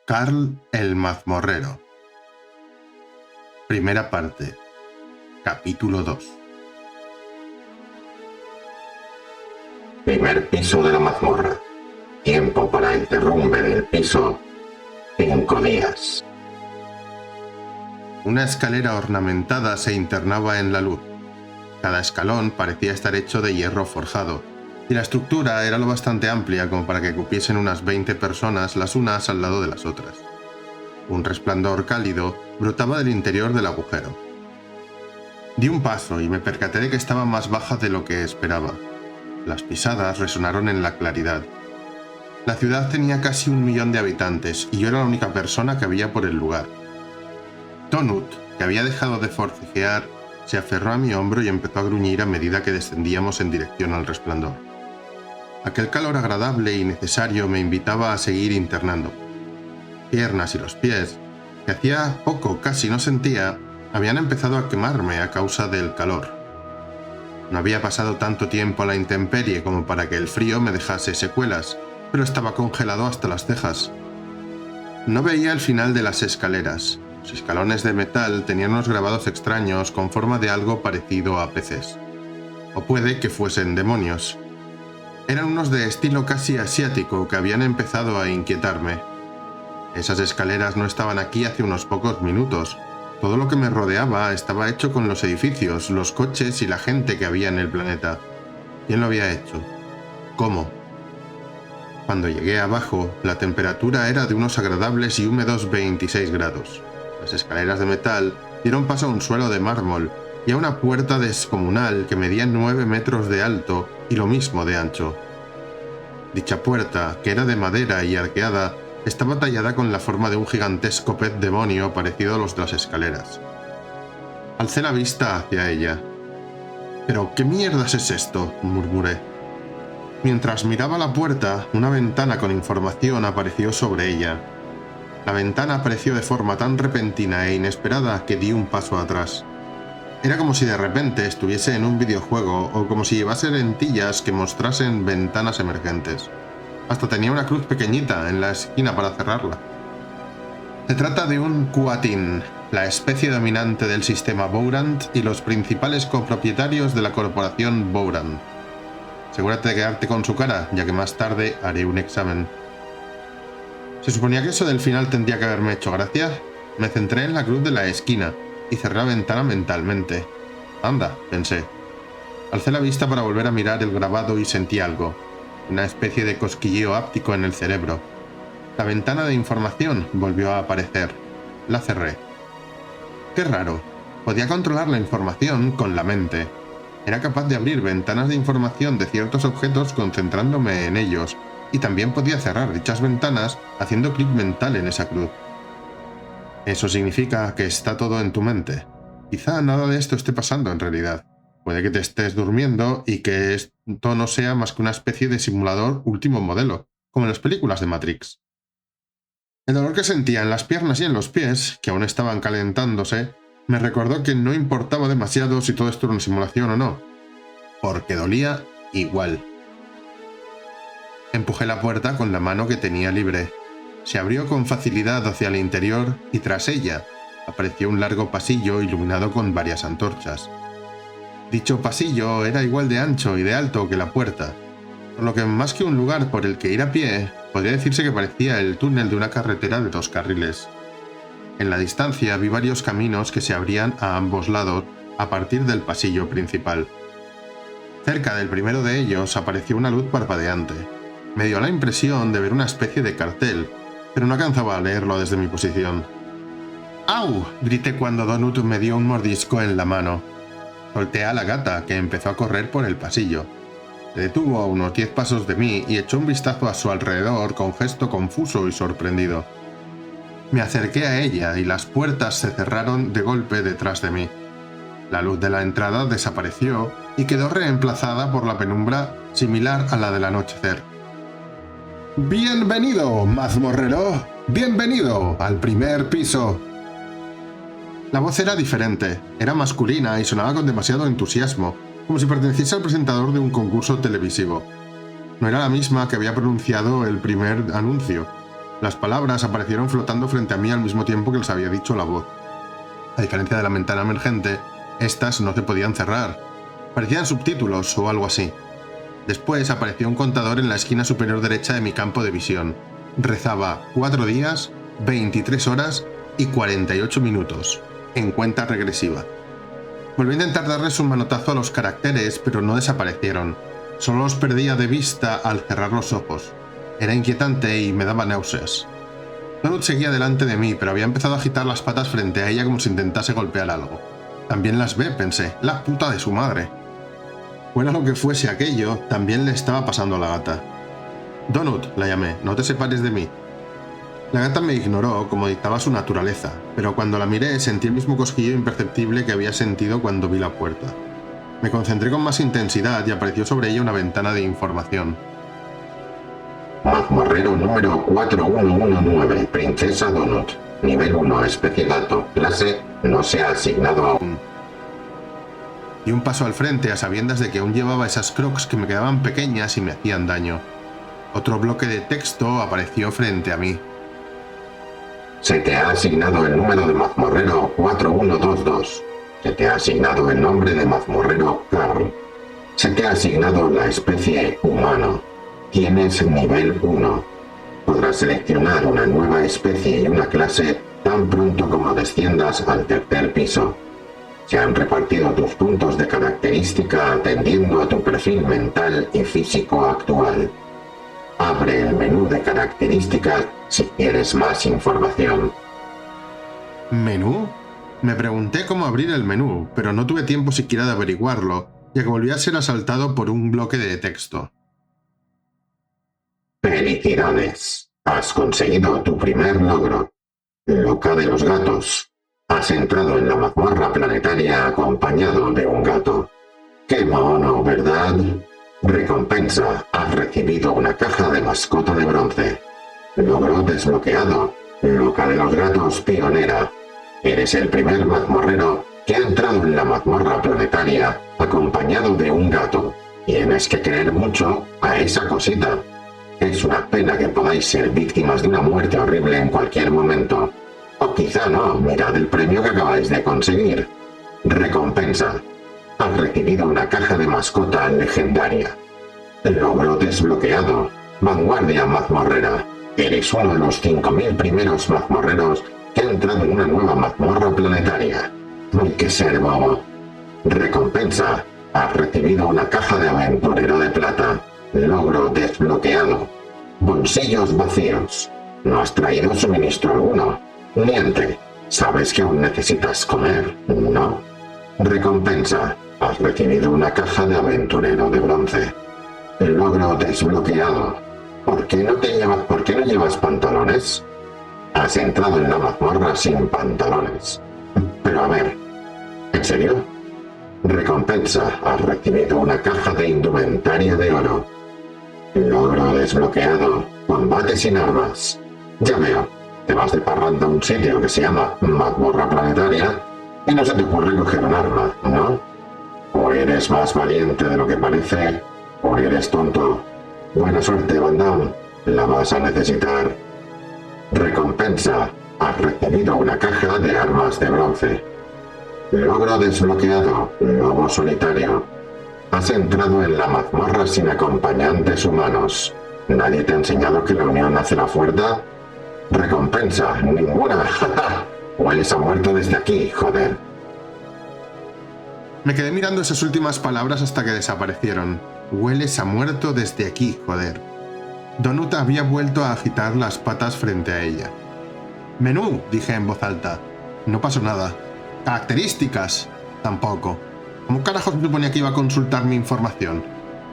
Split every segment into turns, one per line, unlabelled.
Carl el mazmorrero. Primera parte. Capítulo 2.
Primer piso de la mazmorra. Tiempo para el derrumbe del piso. 5 días.
Una escalera ornamentada se internaba en la luz. Cada escalón parecía estar hecho de hierro forjado, y la estructura era lo bastante amplia como para que cupiesen unas 20 personas las unas al lado de las otras. Un resplandor cálido brotaba del interior del agujero. Di un paso y me percaté de que estaba más baja de lo que esperaba. Las pisadas resonaron en la claridad. La ciudad tenía casi 1 millón de habitantes y yo era la única persona que había por el lugar. Donut, que había dejado de forcejear, se aferró a mi hombro y empezó a gruñir a medida que descendíamos en dirección al resplandor. Aquel calor agradable y necesario me invitaba a seguir internando. Piernas y los pies, que hacía poco casi no sentía, habían empezado a quemarme a causa del calor. No había pasado tanto tiempo a la intemperie como para que el frío me dejase secuelas, pero estaba congelado hasta las cejas. No veía el final de las escaleras. Los escalones de metal tenían unos grabados extraños con forma de algo parecido a peces. O puede que fuesen demonios. Eran unos de estilo casi asiático que habían empezado a inquietarme. Esas escaleras no estaban aquí hace unos pocos minutos. Todo lo que me rodeaba estaba hecho con los edificios, los coches y la gente que había en el planeta. ¿Quién lo había hecho? ¿Cómo? Cuando llegué abajo, la temperatura era de unos agradables y húmedos 26 grados. Las escaleras de metal dieron paso a un suelo de mármol y a una puerta descomunal que medía 9 metros de alto y lo mismo de ancho. Dicha puerta, que era de madera y arqueada, estaba tallada con la forma de un gigantesco pez demonio parecido a los de las escaleras. Alcé la vista hacia ella. «¿Pero qué mierdas es esto?», murmuré. Mientras miraba la puerta, una ventana con información apareció sobre ella. La ventana apareció de forma tan repentina e inesperada que di un paso atrás. Era como si de repente estuviese en un videojuego o como si llevase lentillas que mostrasen ventanas emergentes. Hasta tenía una cruz pequeñita en la esquina para cerrarla. Se trata de un Kuatin, la especie dominante del sistema Bourand y los principales copropietarios de la corporación Bourand. Asegúrate de quedarte con su cara, ya que más tarde haré un examen. Se suponía que eso del final tendría que haberme hecho gracia. Me centré en la cruz de la esquina y cerré la ventana mentalmente. Anda, pensé. Alcé la vista para volver a mirar el grabado y sentí algo. Una especie de cosquilleo áptico en el cerebro. La ventana de información volvió a aparecer. La cerré. Qué raro. Podía controlar la información con la mente. Era capaz de abrir ventanas de información de ciertos objetos concentrándome en ellos, y también podía cerrar dichas ventanas haciendo clic mental en esa cruz. Eso significa que está todo en tu mente. Quizá nada de esto esté pasando en realidad. Puede que te estés durmiendo y que esto no sea más que una especie de simulador último modelo, como en las películas de Matrix. El dolor que sentía en las piernas y en los pies, que aún estaban calentándose, me recordó que no importaba demasiado si todo esto era una simulación o no, porque dolía igual. Empujé la puerta con la mano que tenía libre. Se abrió con facilidad hacia el interior y tras ella apareció un largo pasillo iluminado con varias antorchas. Dicho pasillo era igual de ancho y de alto que la puerta, por lo que más que un lugar por el que ir a pie, podría decirse que parecía el túnel de una carretera de 2 carriles. En la distancia vi varios caminos que se abrían a ambos lados a partir del pasillo principal. Cerca del primero de ellos apareció una luz parpadeante. Me dio la impresión de ver una especie de cartel, pero no alcanzaba a leerlo desde mi posición. ¡Au!, grité cuando Donut me dio un mordisco en la mano. Solté a la gata, que empezó a correr por el pasillo. Se detuvo a unos 10 pasos de mí y echó un vistazo a su alrededor con gesto confuso y sorprendido. Me acerqué a ella y las puertas se cerraron de golpe detrás de mí. La luz de la entrada desapareció y quedó reemplazada por la penumbra similar a la del anochecer. «¡Bienvenido, mazmorrero! ¡Bienvenido al primer piso!». La voz era diferente, era masculina y sonaba con demasiado entusiasmo, como si perteneciese al presentador de un concurso televisivo. No era la misma que había pronunciado el primer anuncio. Las palabras aparecieron flotando frente a mí al mismo tiempo que les había dicho la voz. A diferencia de la ventana emergente, estas no se podían cerrar. Parecían subtítulos o algo así. Después apareció un contador en la esquina superior derecha de mi campo de visión. Rezaba 4 días, 23 horas y 48 minutos, en cuenta regresiva. Volví a intentar darles un manotazo a los caracteres, pero no desaparecieron. Solo los perdía de vista al cerrar los ojos. Era inquietante y me daba náuseas. Donut seguía delante de mí, pero había empezado a agitar las patas frente a ella como si intentase golpear algo. También las ve, pensé, la puta de su madre. Fuera lo que fuese aquello, también le estaba pasando a la gata. Donut, la llamé, no te separes de mí. La gata me ignoró como dictaba su naturaleza, pero cuando la miré sentí el mismo cosquillo imperceptible que había sentido cuando vi la puerta. Me concentré con más intensidad y apareció sobre ella una ventana de información.
Mazmorrero número 4119, Princesa Donut. Nivel 1, especialato. Clase no se ha asignado aún.
Di un paso al frente a sabiendas de que aún llevaba esas crocs que me quedaban pequeñas y me hacían daño. Otro bloque de texto apareció frente a mí.
Se te ha asignado el número de mazmorrero 4122. Se te ha asignado el nombre de mazmorrero Carl. Se te ha asignado la especie humano. Tienes nivel 1. Podrás seleccionar una nueva especie y una clase tan pronto como desciendas al tercer piso. Se han repartido tus puntos de característica atendiendo a tu perfil mental y físico actual. Abre el menú de características si quieres más información.
¿Menú? Me pregunté cómo abrir el menú, pero no tuve tiempo siquiera de averiguarlo, ya que volví a ser asaltado por un bloque de texto.
Felicidades. Has conseguido tu primer logro. Loca de los gatos. Has entrado en la mazmorra planetaria acompañado de un gato. ¡Qué mono, ¿verdad? Recompensa. Has recibido una caja de mascota de bronce. Logro desbloqueado. Loca de los gatos pionera. Eres el primer mazmorrero que ha entrado en la mazmorra planetaria acompañado de un gato. Tienes que querer mucho a esa cosita. Es una pena que podáis ser víctimas de una muerte horrible en cualquier momento. O quizá no, mirad el premio que acabáis de conseguir. Recompensa. Has recibido una caja de mascota legendaria. Logro desbloqueado. Vanguardia mazmorrera. Eres uno de los 5000 primeros mazmorreros que ha entrado en una nueva mazmorra planetaria. Hay que ser bobo. Recompensa. Has recibido una caja de aventurero de plata. Logro desbloqueado. Bolsillos vacíos. No has traído suministro alguno. Miente. Sabes que aún necesitas comer, ¿no? Recompensa. Has recibido una caja de aventurero de bronce. Logro desbloqueado. ¿Por qué no llevas pantalones? Has entrado en la mazmorra sin pantalones. Pero a ver, ¿en serio? Recompensa. Has recibido una caja de indumentaria de oro. Logro desbloqueado. Combate sin armas. Ya veo. Te vas de parranda a un sitio que se llama mazmorra planetaria y no se te ocurre coger un arma, ¿no? O eres más valiente de lo que parece, o eres tonto. Buena suerte, Van Damme. La vas a necesitar. Recompensa. Has recibido una caja de armas de bronce. Logro desbloqueado. Lobo solitario. Has entrado en la mazmorra sin acompañantes humanos. ¿Nadie te ha enseñado que la unión hace la fuerza? Recompensa. Ninguna. Hueles a muerto desde aquí, joder.
Me quedé mirando esas últimas palabras hasta que desaparecieron. Hueles a muerto desde aquí, joder. Donut había vuelto a agitar las patas frente a ella. Menú, dije en voz alta. No pasó nada. Características. Tampoco. ¿Cómo carajos me suponía que iba a consultar mi información?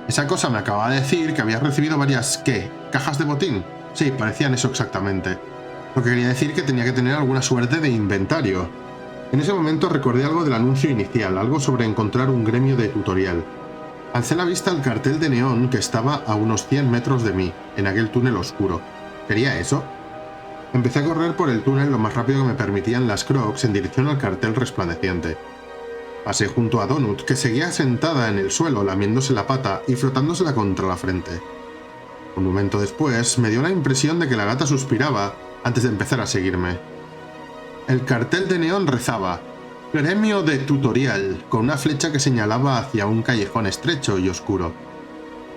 Esa cosa me acababa de decir que había recibido varias, ¿qué? ¿Cajas de botín? Sí, parecían eso exactamente. Lo que quería decir que tenía que tener alguna suerte de inventario. En ese momento recordé algo del anuncio inicial, algo sobre encontrar un gremio de tutorial. Alcé la vista al cartel de neón que estaba a unos 100 metros de mí, en aquel túnel oscuro. ¿Quería eso? Empecé a correr por el túnel lo más rápido que me permitían las crocs en dirección al cartel resplandeciente. Pasé junto a Donut, que seguía sentada en el suelo lamiéndose la pata y frotándosela contra la frente. Un momento después, me dio la impresión de que la gata suspiraba antes de empezar a seguirme. El cartel de neón rezaba: Gremio de tutorial, con una flecha que señalaba hacia un callejón estrecho y oscuro.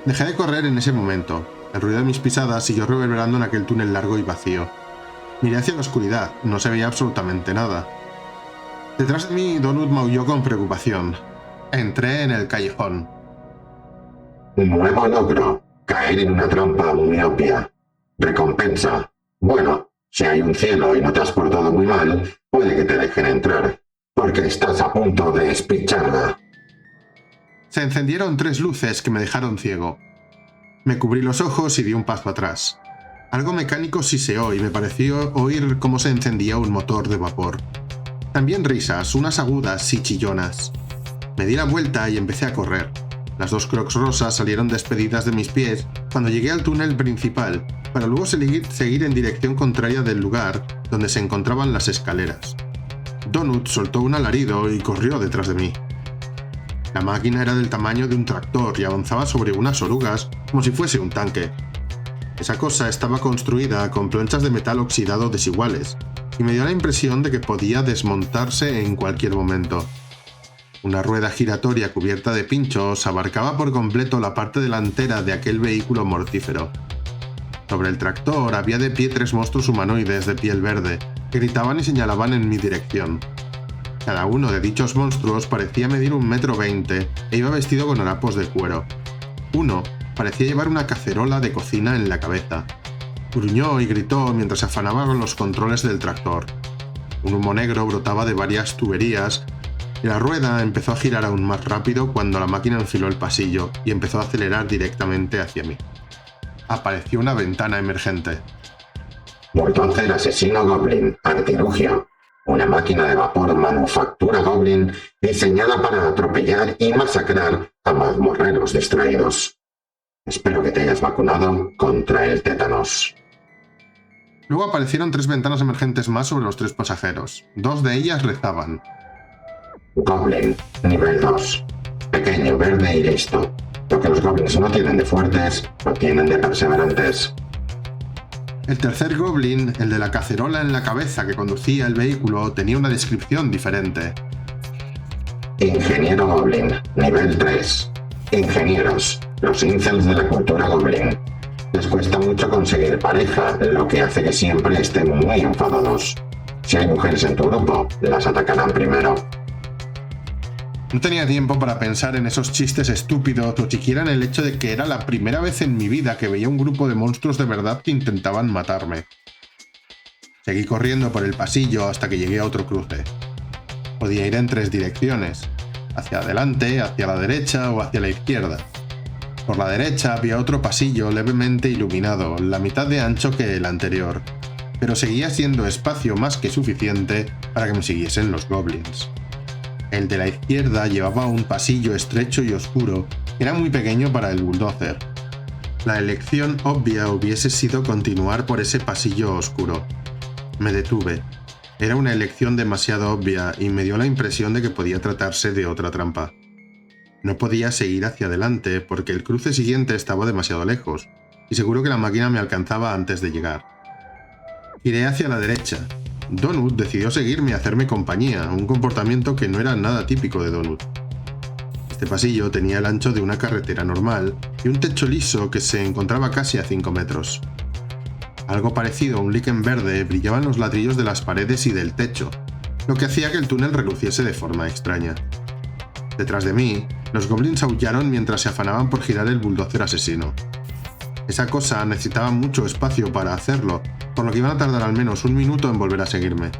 Dejé de correr en ese momento. El ruido de mis pisadas siguió reverberando en aquel túnel largo y vacío. Miré hacia la oscuridad, no se veía absolutamente nada. Detrás de mí, Donut maulló con preocupación. Entré en el callejón.
Nuevo logro. Caer en una trampa muy obvia. Recompensa. Bueno, si hay un cielo y no te has portado muy mal, puede que te dejen entrar, porque estás a punto de espicharla.
Se encendieron 3 luces que me dejaron ciego. Me cubrí los ojos y di un paso atrás. Algo mecánico siseó y me pareció oír cómo se encendía un motor de vapor. También risas, unas agudas y chillonas. Me di la vuelta y empecé a correr. Las 2 Crocs rosas salieron despedidas de mis pies cuando llegué al túnel principal, para luego seguir en dirección contraria del lugar donde se encontraban las escaleras. Donut soltó un alarido y corrió detrás de mí. La máquina era del tamaño de un tractor y avanzaba sobre unas orugas como si fuese un tanque. Esa cosa estaba construida con planchas de metal oxidado desiguales, y me dio la impresión de que podía desmontarse en cualquier momento. Una rueda giratoria cubierta de pinchos abarcaba por completo la parte delantera de aquel vehículo mortífero. Sobre el tractor había de pie 3 monstruos humanoides de piel verde, que gritaban y señalaban en mi dirección. Cada uno de dichos monstruos parecía medir 1,20 m e iba vestido con harapos de cuero. Uno parecía llevar una cacerola de cocina en la cabeza. Gruñó y gritó mientras afanaba con los controles del tractor. Un humo negro brotaba de varias tuberías y la rueda empezó a girar aún más rápido cuando la máquina enfiló el pasillo y empezó a acelerar directamente hacia mí. Apareció una ventana emergente.
Bulldozer asesino Goblin, artilugio. Una máquina de vapor manufactura Goblin diseñada para atropellar y masacrar a mazmorreros distraídos. Espero que te hayas vacunado contra el tétanos.
Luego aparecieron 3 ventanas emergentes más sobre los 3 pasajeros. 2 de ellas rezaban:
Goblin, nivel 2. Pequeño, verde y listo. Lo que los goblins no tienen de fuertes, lo tienen de perseverantes.
El tercer goblin, el de la cacerola en la cabeza que conducía el vehículo, tenía una descripción diferente.
Ingeniero Goblin, nivel 3. Ingenieros, los incels de la cultura Goblin. Les cuesta mucho conseguir pareja, lo que hace que siempre estén muy enfadados. Si hay mujeres en tu grupo, las atacarán primero.
No tenía tiempo para pensar en esos chistes estúpidos o siquiera en el hecho de que era la primera vez en mi vida que veía un grupo de monstruos de verdad que intentaban matarme. Seguí corriendo por el pasillo hasta que llegué a otro cruce. Podía ir en 3 direcciones: hacia adelante, hacia la derecha o hacia la izquierda. Por la derecha había otro pasillo levemente iluminado, la mitad de ancho que el anterior, pero seguía siendo espacio más que suficiente para que me siguiesen los goblins. El de la izquierda llevaba un pasillo estrecho y oscuro, que era muy pequeño para el bulldozer. La elección obvia hubiese sido continuar por ese pasillo oscuro. Me detuve. Era una elección demasiado obvia y me dio la impresión de que podía tratarse de otra trampa. No podía seguir hacia adelante porque el cruce siguiente estaba demasiado lejos, y seguro que la máquina me alcanzaba antes de llegar. Giré hacia la derecha. Donut decidió seguirme y hacerme compañía, un comportamiento que no era nada típico de Donut. Este pasillo tenía el ancho de una carretera normal y un techo liso que se encontraba casi a 5 metros. Algo parecido a un líquen verde brillaba en los ladrillos de las paredes y del techo, lo que hacía que el túnel reluciese de forma extraña. Detrás de mí, los goblins aullaron mientras se afanaban por girar el bulldozer asesino. Esa cosa necesitaba mucho espacio para hacerlo, por lo que iban a tardar al menos 1 minuto en volver a seguirme.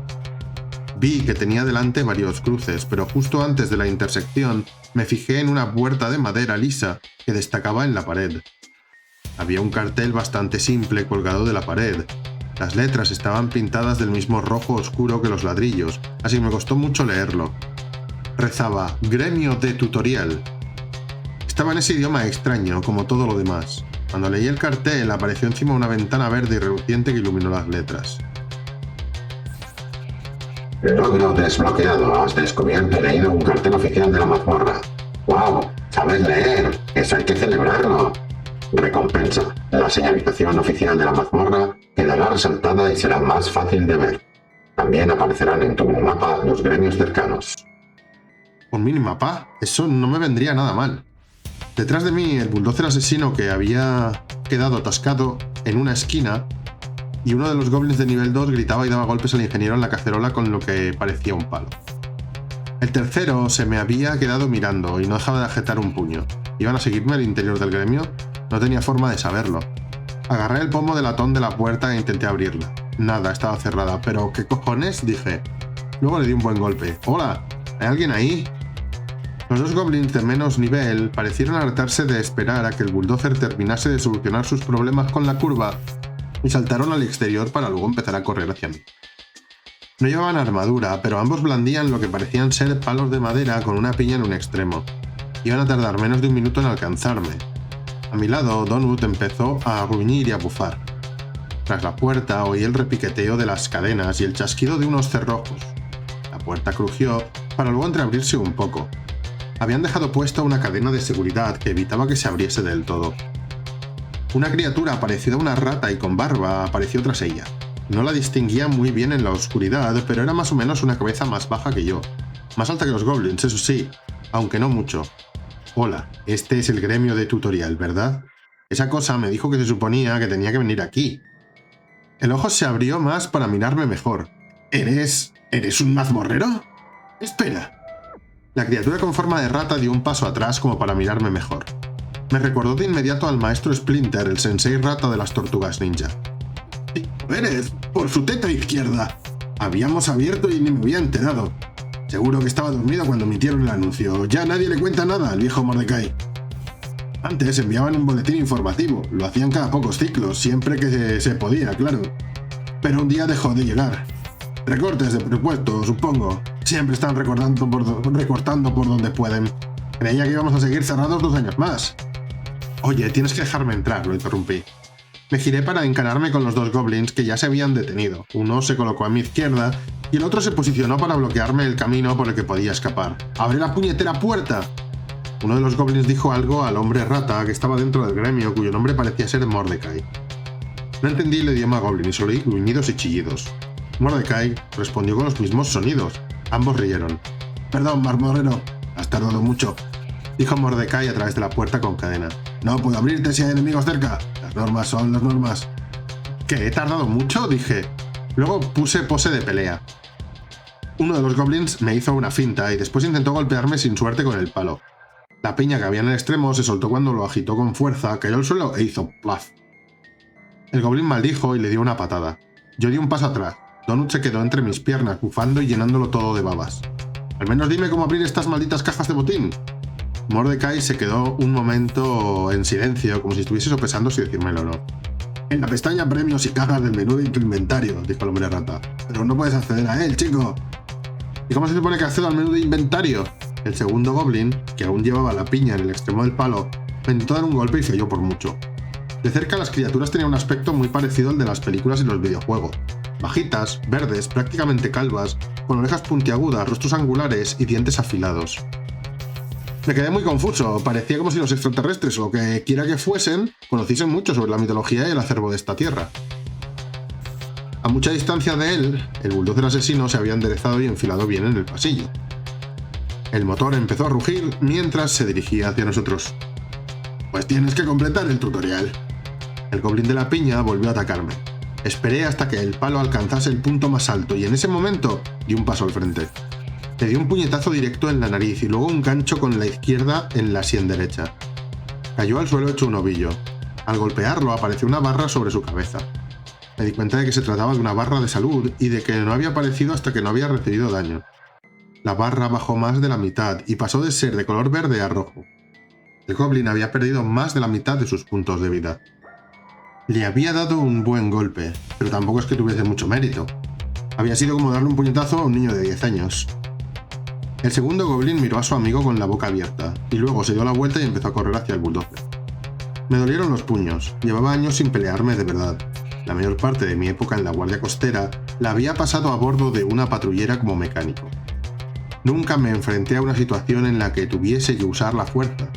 Vi que tenía delante varios cruces, pero justo antes de la intersección me fijé en una puerta de madera lisa que destacaba en la pared. Había un cartel bastante simple colgado de la pared. Las letras estaban pintadas del mismo rojo oscuro que los ladrillos, así que me costó mucho leerlo. Rezaba: Gremio de tutorial. Estaba en ese idioma extraño, como todo lo demás. Cuando leí el cartel, apareció encima una ventana verde y reluciente que iluminó las letras.
Logro desbloqueado. Has descubierto y leído un cartel oficial de la mazmorra. ¡Wow! ¡Sabes leer! ¡Eso hay que celebrarlo! Recompensa. La señalización oficial de la mazmorra quedará resaltada y será más fácil de ver. También aparecerán en tu minimapa los gremios cercanos.
¿Un minimapa? Eso no me vendría nada mal. Detrás de mí, el bulldozer asesino que había quedado atascado en una esquina, y uno de los goblins de nivel 2 gritaba y daba golpes al ingeniero en la cacerola con lo que parecía un palo. El tercero se me había quedado mirando y no dejaba de agitar un puño. ¿Iban a seguirme al interior del gremio? No tenía forma de saberlo. Agarré el pomo de latón de la puerta e intenté abrirla. Nada, estaba cerrada. ¿Pero qué cojones?, dije. Luego le di un buen golpe. ¡Hola! ¿Hay alguien ahí? Los dos goblins de menos nivel parecieron hartarse de esperar a que el bulldozer terminase de solucionar sus problemas con la curva y saltaron al exterior para luego empezar a correr hacia mí. No llevaban armadura, pero ambos blandían lo que parecían ser palos de madera con una piña en un extremo. Iban a tardar menos de un minuto en alcanzarme. A mi lado, Donut empezó a gruñir y a bufar. Tras la puerta oí el repiqueteo de las cadenas y el chasquido de unos cerrojos. La puerta crujió para luego entreabrirse un poco. Habían dejado puesta una cadena de seguridad que evitaba que se abriese del todo. Una criatura parecida a una rata y con barba apareció tras ella. No la distinguía muy bien en la oscuridad, pero era más o menos una cabeza más baja que yo. Más alta que los goblins, eso sí, aunque no mucho. Hola, este es el gremio de tutorial, ¿verdad? Esa cosa me dijo que se suponía que tenía que venir aquí. El ojo se abrió más para mirarme mejor. ¿Eres un mazmorrero? Espera. La criatura con forma de rata dio un paso atrás como para mirarme mejor. Me recordó de inmediato al maestro Splinter, el sensei rata de las tortugas ninja. «Eres, por su teta izquierda. Habíamos abierto y ni me había enterado. Seguro que estaba dormido cuando emitieron el anuncio. Ya nadie le cuenta nada al viejo Mordecai. Antes enviaban un boletín informativo. Lo hacían cada pocos ciclos, siempre que se podía, claro. Pero un día dejó de llegar. Recortes de presupuesto, supongo. Siempre están recortando por donde pueden. Creía que íbamos a seguir cerrados 2 años más». «Oye, tienes que dejarme entrar», lo interrumpí. Me giré para encararme con los 2 goblins que ya se habían detenido. Uno se colocó a mi izquierda y el otro se posicionó para bloquearme el camino por el que podía escapar. ¡Abre la puñetera puerta! Uno de los goblins dijo algo al hombre rata que estaba dentro del gremio, cuyo nombre parecía ser Mordecai. No entendí el idioma goblin y solo oí gruñidos y chillidos. Mordecai respondió con los mismos sonidos. Ambos rieron. «Perdón, mazmorrero, has tardado mucho», dijo Mordecai a través de la puerta con cadena. «No puedo abrirte si hay enemigos cerca. Las normas son las normas». «¿Qué? ¿He tardado mucho?», dije. Luego puse pose de pelea. Uno de los goblins me hizo una finta y después intentó golpearme sin suerte con el palo. La piña que había en el extremo se soltó cuando lo agitó con fuerza, cayó al suelo e hizo plaf. El goblin maldijo y le dio una patada. Yo di un paso atrás. Donut se quedó entre mis piernas, bufando y llenándolo todo de babas. «Al menos dime cómo abrir estas malditas cajas de botín». Mordecai se quedó un momento en silencio, como si estuviese sopesando si decírmelo o no. «En la pestaña premios y cajas del menú de tu inventario», dijo el hombre rata. «Pero no puedes acceder a él, chico». «¿Y cómo se supone que accedo al menú de inventario?». El segundo goblin, que aún llevaba la piña en el extremo del palo, me intentó dar un golpe y falló por mucho. De cerca las criaturas tenían un aspecto muy parecido al de las películas y los videojuegos. Bajitas, verdes, prácticamente calvas, con orejas puntiagudas, rostros angulares y dientes afilados. Me quedé muy confuso, parecía como si los extraterrestres o que quiera que fuesen conociesen mucho sobre la mitología y el acervo de esta tierra. A mucha distancia de él, el bulldozer asesino se había enderezado y enfilado bien en el pasillo. El motor empezó a rugir mientras se dirigía hacia nosotros. «Pues tienes que completar el tutorial». El goblin de la piña volvió a atacarme. Esperé hasta que el palo alcanzase el punto más alto y en ese momento di un paso al frente. Le di un puñetazo directo en la nariz y luego un gancho con la izquierda en la sien derecha. Cayó al suelo hecho un ovillo. Al golpearlo apareció una barra sobre su cabeza. Me di cuenta de que se trataba de una barra de salud y de que no había aparecido hasta que no había recibido daño. La barra bajó más de la mitad y pasó de ser de color verde a rojo. El goblin había perdido más de la mitad de sus puntos de vida. Le había dado un buen golpe, pero tampoco es que tuviese mucho mérito. Había sido como darle un puñetazo a un niño de 10 años. El segundo goblin miró a su amigo con la boca abierta, y luego se dio la vuelta y empezó a correr hacia el bulldozer. Me dolieron los puños, llevaba años sin pelearme de verdad. La mayor parte de mi época en la guardia costera la había pasado a bordo de una patrullera como mecánico. Nunca me enfrenté a una situación en la que tuviese que usar la fuerza,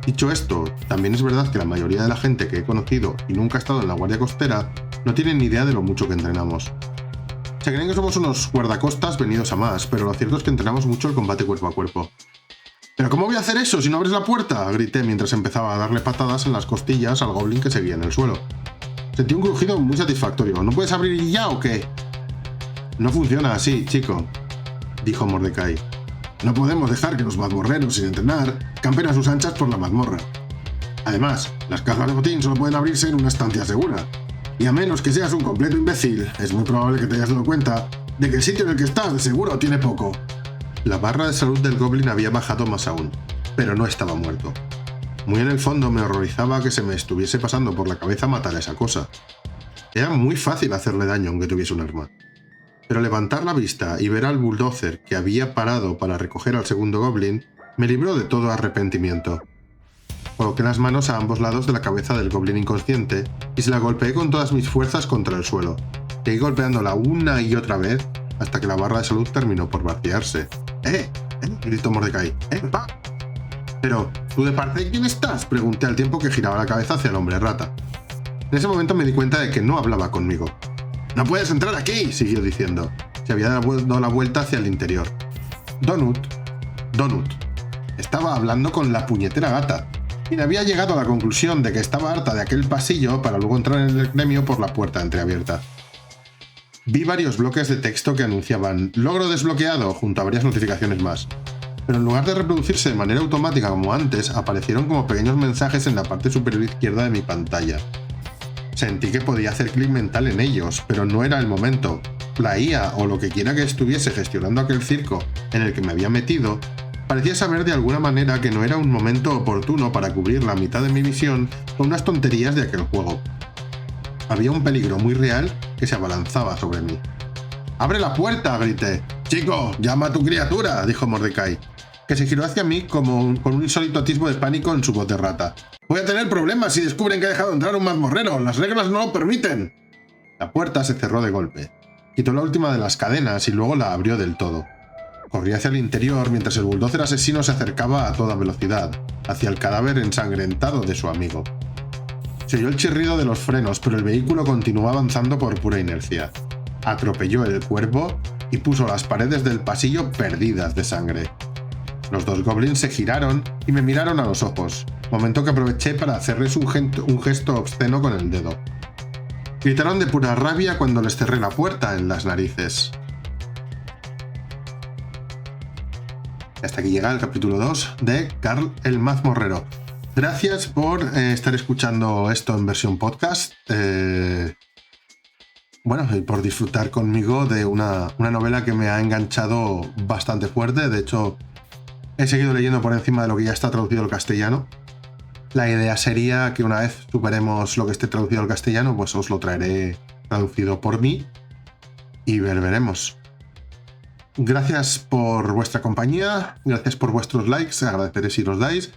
Dicho esto, también es verdad que la mayoría de la gente que he conocido y nunca ha estado en la Guardia Costera no tienen ni idea de lo mucho que entrenamos. Se creen que somos unos guardacostas venidos a más, pero lo cierto es que entrenamos mucho el combate cuerpo a cuerpo. ¿Pero cómo voy a hacer eso si no abres la puerta?, grité mientras empezaba a darle patadas en las costillas al goblin que seguía en el suelo. Sentí un crujido muy satisfactorio. ¿No puedes abrir ya o qué? No funciona así, chico, dijo Mordecai. No podemos dejar que los mazmorreros sin entrenar campen a sus anchas por la mazmorra. Además, las cajas de botín solo pueden abrirse en una estancia segura. Y a menos que seas un completo imbécil, es muy probable que te hayas dado cuenta de que el sitio en el que estás de seguro tiene poco. La barra de salud del goblin había bajado más aún, pero no estaba muerto. Muy en el fondo me horrorizaba que se me estuviese pasando por la cabeza matar a esa cosa. Era muy fácil hacerle daño aunque tuviese un arma. Pero levantar la vista y ver al bulldozer que había parado para recoger al segundo goblin me libró de todo arrepentimiento. Coloqué las manos a ambos lados de la cabeza del goblin inconsciente y se la golpeé con todas mis fuerzas contra el suelo. Seguí golpeándola una y otra vez hasta que la barra de salud terminó por vaciarse. Gritó Mordecai. ¡Pa! Pero, ¿tú de parte de quién estás?, pregunté al tiempo que giraba la cabeza hacia el hombre rata. En ese momento me di cuenta de que no hablaba conmigo. «¡No puedes entrar aquí!», siguió diciendo. Se había dado la vuelta hacia el interior. Donut. Estaba hablando con la puñetera gata. Y me había llegado a la conclusión de que estaba harta de aquel pasillo para luego entrar en el gremio por la puerta entreabierta. Vi varios bloques de texto que anunciaban «Logro desbloqueado» junto a varias notificaciones más. Pero en lugar de reproducirse de manera automática como antes, aparecieron como pequeños mensajes en la parte superior izquierda de mi pantalla. Sentí que podía hacer clic mental en ellos, pero no era el momento. La IA o lo que quiera que estuviese gestionando aquel circo en el que me había metido, parecía saber de alguna manera que no era un momento oportuno para cubrir la mitad de mi visión con unas tonterías de aquel juego. Había un peligro muy real que se abalanzaba sobre mí. «¡Abre la puerta!», grité. «Chico, llama a tu criatura», dijo Mordecai, que se giró hacia mí con un insólito atisbo de pánico en su voz de rata. «Voy a tener problemas si descubren que he dejado entrar un mazmorrero. Las reglas no lo permiten». La puerta se cerró de golpe. Quitó la última de las cadenas y luego la abrió del todo. Corrí hacia el interior mientras el bulldozer asesino se acercaba a toda velocidad, hacia el cadáver ensangrentado de su amigo. Se oyó el chirrido de los frenos, pero el vehículo continuó avanzando por pura inercia. Atropelló el cuerpo y puso las paredes del pasillo perdidas de sangre. Los dos goblins se giraron y me miraron a los ojos, momento que aproveché para hacerles un gesto obsceno con el dedo. Gritaron de pura rabia cuando les cerré la puerta en las narices. Hasta aquí llega el capítulo 2 de Carl el Mazmorrero. Gracias por estar escuchando esto en versión podcast. Y por disfrutar conmigo de una novela que me ha enganchado bastante fuerte. De hecho, he seguido leyendo por encima de lo que ya está traducido al castellano. La idea sería que una vez superemos lo que esté traducido al castellano, pues os lo traeré traducido por mí y veremos. Gracias por vuestra compañía, gracias por vuestros likes, agradeceré si los dais.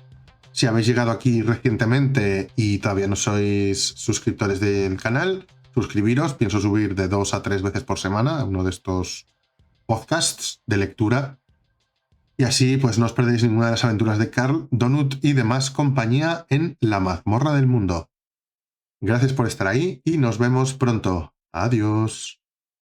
Si habéis llegado aquí recientemente y todavía no sois suscriptores del canal, suscribiros. Pienso subir de 2 a 3 veces por semana uno de estos podcasts de lectura. Y así pues no os perdéis ninguna de las aventuras de Carl, Donut y demás compañía en la mazmorra del mundo. Gracias por estar ahí y nos vemos pronto. Adiós.